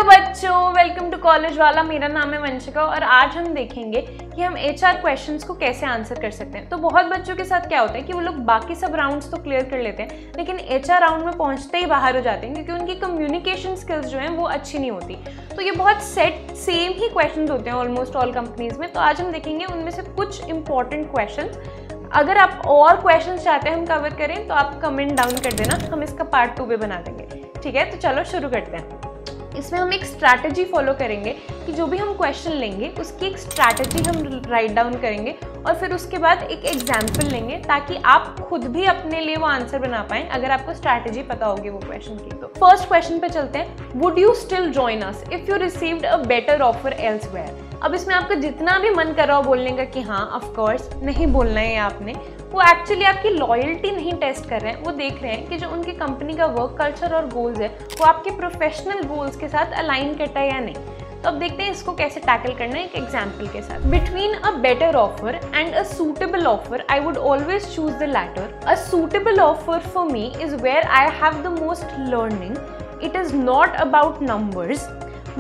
बच्चों, welcome to college वाला। मेरा नाम है वंशिका और आज हम देखेंगे कि हम एचआर क्वेश्चंस को कैसे आंसर कर सकते हैं। तो बहुत बच्चों के साथ क्या होता है कि वो लोग बाकी सब राउंड्स तो क्लियर कर लेते हैं, लेकिन एचआर राउंड में पहुंचते ही बाहर हो जाते हैं क्योंकि उनकी कम्युनिकेशन स्किल्स जो हैं वो अच्छी नहीं होती। तो ये बहुत सेम ही क्वेश्चन होते हैं ऑलमोस्ट ऑल कंपनीज में। तो आज हम देखेंगे उनमें से कुछ इंपॉर्टेंट क्वेश्चन। अगर आप और क्वेश्चंस चाहते हैं हम कवर करें तो आप कमेंट डाउन कर देना, हम इसका पार्ट 2 भी बना देंगे। ठीक है, तो चलो शुरू करते हैं। इसमें हम एक स्ट्रैटेजी फॉलो करेंगे कि जो भी हम क्वेश्चन लेंगे उसकी एक स्ट्रैटेजी हम राइट डाउन करेंगे और फिर उसके बाद एक एग्जाम्पल लेंगे ताकि आप खुद भी अपने लिए वो आंसर बना पाएं अगर आपको स्ट्रैटेजी पता होगी वो क्वेश्चन की। तो फर्स्ट क्वेश्चन पे चलते हैं। Would you still join us if you received a better offer elsewhere? अब इसमें आपका जितना भी मन कर रहा हो बोलने का कि हाँ ऑफ कोर्स, नहीं बोलना है आपने, वो एक्चुअली आपकी लॉयल्टी नहीं टेस्ट कर रहे हैं। वो देख रहे हैं कि जो उनकी कंपनी का वर्क कल्चर और गोल्स है वो आपके प्रोफेशनल गोल्स के साथ अलाइन करता है या नहीं। तो अब देखते हैं इसको कैसे टैकल करना है एक एग्जाम्पल के साथ। Between a better offer and a suitable offer I would always choose the latter. A suitable offer for me is where I have the most learning. It is not about numbers.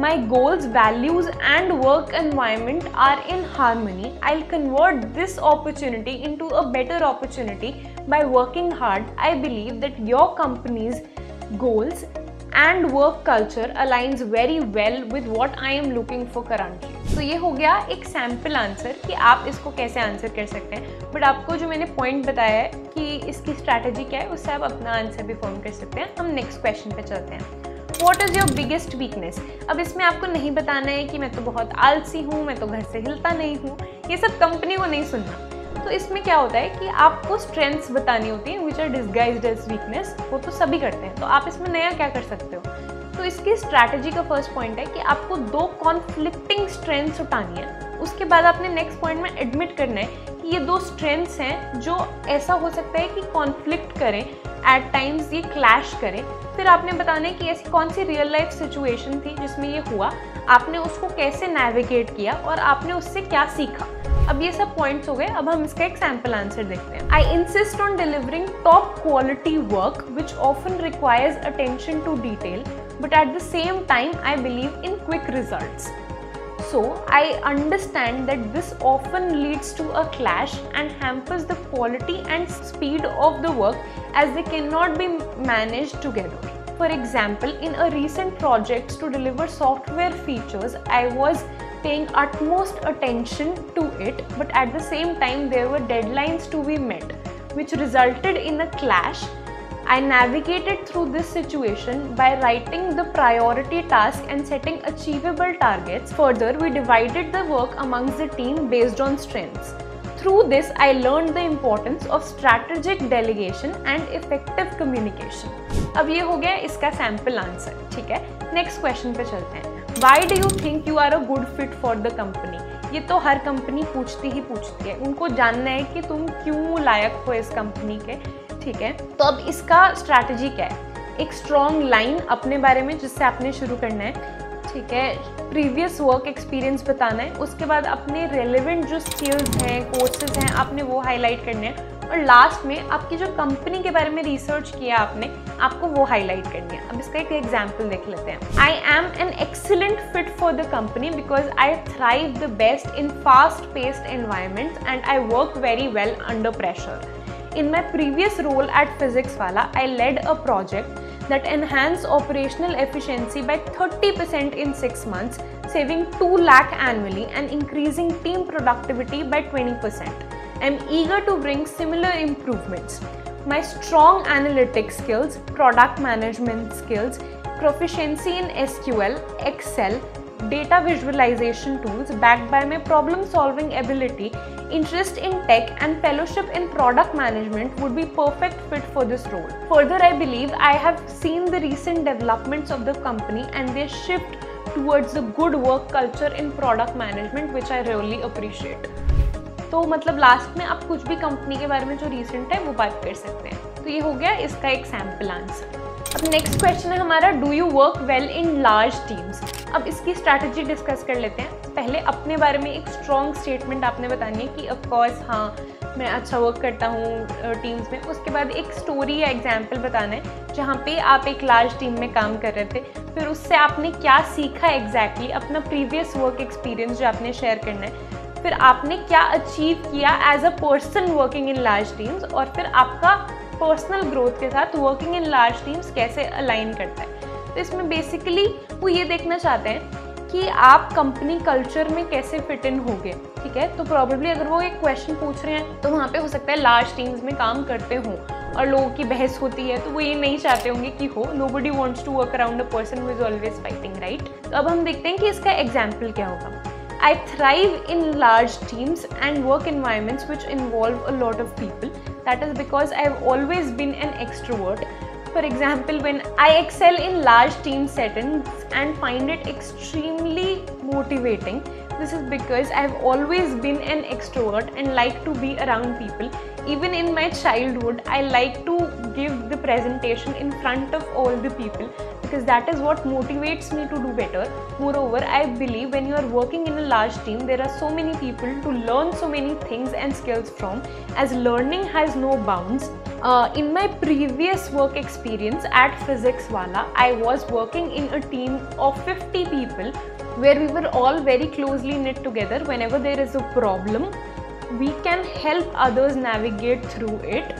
My goals, values and work environment are in harmony. I'll convert this opportunity into a better opportunity by working hard. I believe that your company's goals and work culture aligns very well with what I am looking for currently. तो ये हो गया एक sample answer कि आप इसको कैसे answer कर सकते हैं। बट आपको जो मैंने पॉइंट बताया है कि इसकी स्ट्रैटेजी क्या है उससे आप अपना आंसर भी फॉर्म कर सकते हैं। हम नेक्स्ट क्वेश्चन पे चलते हैं। What is your biggest weakness? अब इसमें आपको नहीं बताना है कि मैं तो बहुत आलसी हूँ, मैं तो घर से हिलता नहीं हूँ, ये सब कंपनी को नहीं सुनना। तो इसमें क्या होता है कि आपको स्ट्रेंथ्स बतानी होती हैं which are disguised as weakness। वो तो सभी करते हैं। तो आप इसमें नया क्या कर सकते हो? तो इसकी स्ट्रैटेजी का फर्स्ट पॉइंट है कि आपको 2 कॉन्फ्लिक्टिंग स्ट्रेंथ्स उठानी है। उसके बाद आपने नेक्स्ट पॉइंट में एडमिट करना है कि ये 2 स्ट्रेंथ्स हैं जो ऐसा हो सकता है कि कॉन्फ्लिक्ट करें, एट टाइम्स ये क्लैश करें। फिर आपने बताना है कि ऐसी कौन सी रियल लाइफ सिचुएशन थी जिसमें ये हुआ, आपने उसको कैसे नेविगेट किया और आपने उससे क्या सीखा। अब ये सब पॉइंट्स हो गए। अब हम इसका एक सैम्पल आंसर देखते हैं। I insist on delivering top quality work which often requires attention to detail, but at the same time I believe in quick results. So, I understand that this often leads to a clash and hampers the quality and speed of the work as they cannot be managed together. For example, in a recent project to deliver software features, I was paying utmost attention to it, but at the same time there were deadlines to be met, which resulted in a clash. I navigated through this situation by writing the priority task and setting achievable targets. Further, we divided the work amongst the team based on strengths. Through this, I learned the importance of strategic delegation and effective communication. अब ये हो गया इसका sample answer. ठीक है, next question पे चलते हैं। Why do you think you are a good fit for the company? ये तो हर कंपनी पूछती है, उनको जानना है कि तुम क्यों लायक हो इस कंपनी के। ठीक है, तो अब इसका स्ट्रैटेजी क्या है? एक स्ट्रॉन्ग लाइन अपने बारे में जिससे आपने शुरू करना है। ठीक है, प्रीवियस वर्क एक्सपीरियंस बताना है। उसके बाद अपने रेलेवेंट जो स्किल्स हैं, कोर्सेज हैं, आपने वो हाईलाइट करने हैं। और लास्ट में आपकी जो कंपनी के बारे में रिसर्च किया आपने, आपको वो हाईलाइट करनी है। अब इसका एक एग्जाम्पल देख लेते हैं। I am an excellent fit for the company because I thrive the best in fast paced environments and I work very well under pressure. In my previous role at PhysicsWallah, I led a project that enhanced operational efficiency by 30% in 6 months, saving 2 lakh annually and increasing team productivity by 20%. I'm eager to bring similar improvements. My strong analytic skills, product management skills, proficiency in SQL, Excel, data visualization tools backed by my problem solving ability, interest in tech and fellowship in product management would be perfect fit for this role. Further, I believe I have seen the recent developments of the company and their shift towards a good work culture in product management which I really appreciate. तो मतलब last में आप कुछ भी company के बारे में जो रिसेंट है वो बात कर सकते हैं। तो ये हो गया इसका एक सैम्पल आंसर। अब नेक्स्ट क्वेश्चन है हमारा, do you work well in large teams? अब इसकी स्ट्रैटेजी डिस्कस कर लेते हैं। पहले अपने बारे में एक स्ट्रॉन्ग स्टेटमेंट आपने बतानी है कि ऑफ कोर्स हाँ मैं अच्छा वर्क करता हूँ टीम्स में। उसके बाद एक स्टोरी या एग्जाम्पल बताना है जहाँ पे आप एक लार्ज टीम में काम कर रहे थे, फिर उससे आपने क्या सीखा एग्जैक्टली, अपना प्रीवियस वर्क एक्सपीरियंस जो आपने शेयर करना है, फिर आपने क्या अचीव किया as a person working in large teams, और फिर आपका पर्सनल ग्रोथ के साथ वर्किंग इन लार्ज टीम्स कैसे अलाइन करता है। तो इसमें बेसिकली वो ये देखना चाहते हैं कि आप कंपनी कल्चर में कैसे फिट इन होगे, ठीक है। तो प्रॉब्लली अगर वो एक क्वेश्चन पूछ रहे हैं तो वहाँ पे हो सकता है लार्ज टीम्स में काम करते हों और लोगों की बहस होती है, तो वो ये नहीं चाहते होंगे कि हो, nobody wants to work around a person who is always fighting, right. तो अब हम देखते हैं कि इसका एग्जाम्पल क्या होगा। I thrive in large teams and work environments which involve a lot of people. That is because I've always been an extrovert. For example, when I excel in large team settings and find it extremely motivating, this is because I've always been an extrovert and like to be around people. Even in my childhood, I like to give the presentation in front of all the people because that is what motivates me to do better. Moreover, I believe when you are working in a large team, there are so many people to learn so many things and skills from, as learning has no bounds. In my previous work experience at Physics Wala, I was working in a team of 50 people where we were all very closely knit together. Whenever there is a problem, we can help others navigate through it,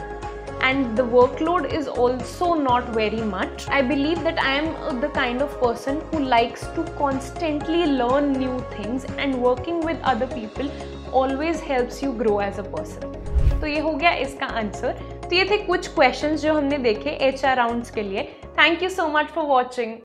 and the workload is also not very much. I believe that I am the kind of person who likes to constantly learn new things, and working with other people always helps you grow as a person. तो ये हो गया इसका answer. तो ये थे कुछ questions जो हमने देखे HR राउंड्स के लिए। Thank you so much for watching.